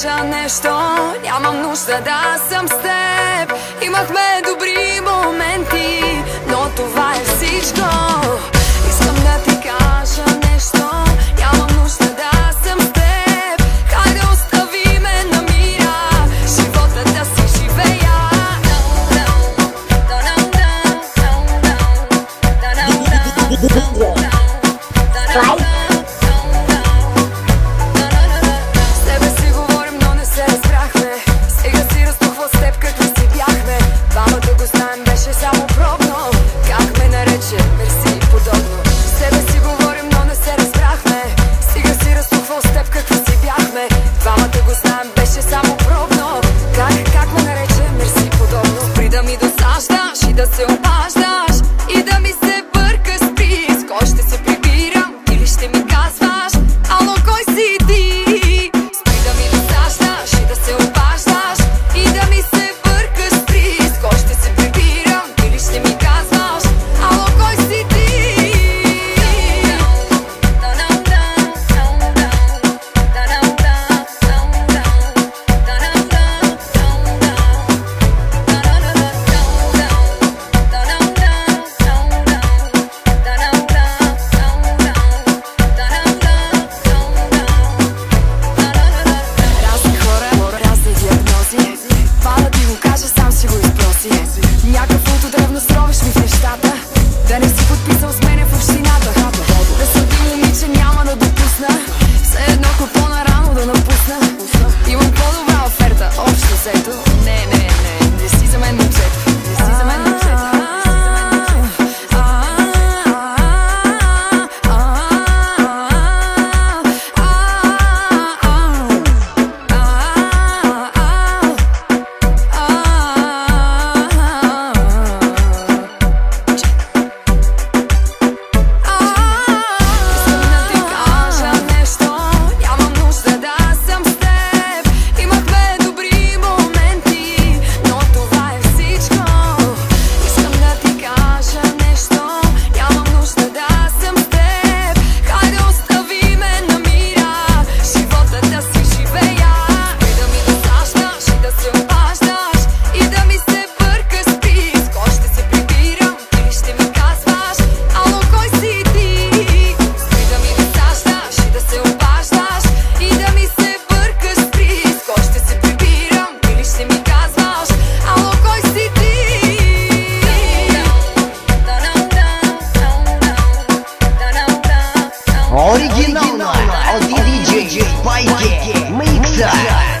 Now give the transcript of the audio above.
кажа нещо, нямам нужда да съм с теб. Имахме добри моменти, но това е всичко. Искам да ти кажа нещо, нямам нужда да съм с теб. Хайде остави ме на мира, живота да си живея. Да се обаждаш и да ми се бъркаш с приз. Кой ще се прибирам или ще ми казваш ало, кой си ти? Спри да ми досаждаш и да се обаждаш и да ми се бъркаш с приз. Кой ще се прибирам или ще ми казваш ало, кой си ти? Някакъв от древно сровиш ми в нещата, да не си подписал с мене в общината. Да съди момиче няма да допусна, все едно по-нарано да напусна. Имам по-добра оферта, общо взето. Не си за мен момчето, не си за мен момчето. Оригинално от DJ Spike Mixer.